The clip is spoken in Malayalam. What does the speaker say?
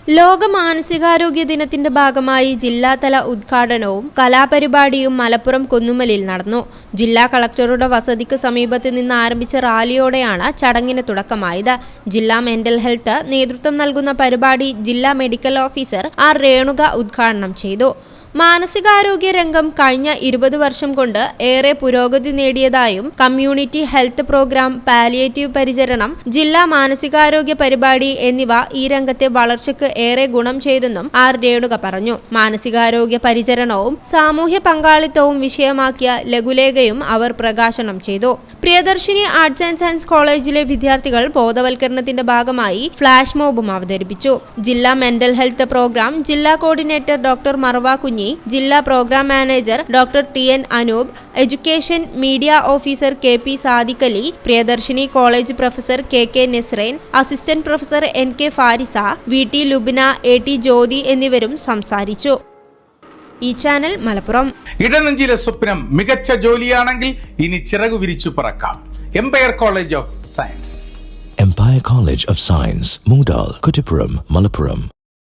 ലോക മാനസികാരോഗ്യ ദിനത്തിന്റെ ഭാഗമായി ജില്ലാതല ഉദ്ഘാടനവും കലാപരിപാടിയും മലപ്പുറം കുന്നുമ്മലിൽ നടന്നു. ജില്ലാ കളക്ടറുടെ വസതിക്ക് സമീപത്ത് നിന്ന് ആരംഭിച്ച റാലിയോടെയാണ് ചടങ്ങിന് തുടക്കമായത്. ജില്ലാ മെന്റൽ ഹെൽത്ത് നേതൃത്വം നൽകുന്ന പരിപാടി ജില്ലാ മെഡിക്കൽ ഓഫീസർ ആർ രേണുക ഉദ്ഘാടനം ചെയ്തു. മാനസികാരോഗ്യ രംഗം കഴിഞ്ഞ 20 വർഷം കൊണ്ട് ഏറെ പുരോഗതി നേടിയതായും കമ്മ്യൂണിറ്റി ഹെൽത്ത് പ്രോഗ്രാം, പാലിയേറ്റീവ് പരിചരണം, ജില്ലാ മാനസികാരോഗ്യ പരിപാടി എന്നിവ ഈ രംഗത്തെ വളർച്ചയ്ക്ക് ഏറെ ഗുണം ചെയ്തെന്നും ആർ രേണുക പറഞ്ഞു. മാനസികാരോഗ്യ പരിചരണവും സാമൂഹ്യ പങ്കാളിത്തവും വിഷയമാക്കിയ ലഘുലേഖയും അവർ പ്രകാശനം ചെയ്തു. പ്രിയദർശിനി ആർട്സ് ആൻഡ് സയൻസ് കോളേജിലെ വിദ്യാർത്ഥികൾ ബോധവൽക്കരണത്തിന്റെ ഭാഗമായി ഫ്ലാഷ് മോബും അവതരിപ്പിച്ചു. ജില്ലാ മെന്റൽ ഹെൽത്ത് പ്രോഗ്രാം ജില്ലാ കോർഡിനേറ്റർ ഡോക്ടർ മർവ കുഞ്ഞി, ജില്ലാ programme manager doctor T N. Anoop, education media officer K P. Sadiq Ali, Priyadarshini college professor K K. Nasreen, assistant professor N K. Farisa, V T. Lubna, A T. Jyothi എന്നിവരും സംസാരിച്ചു. ഈ ചാനൽ മലപ്പുറം. ഇടനെഞ്ചിലെ സ്വപ്നം മികച്ച ജോലിയാണെങ്കിൽ ഇനി ചിറകു വിരിച്ചു പറക്കാം. Empire college of science. Empire College of Science, Moondal, Kuttipuram, Malappuram.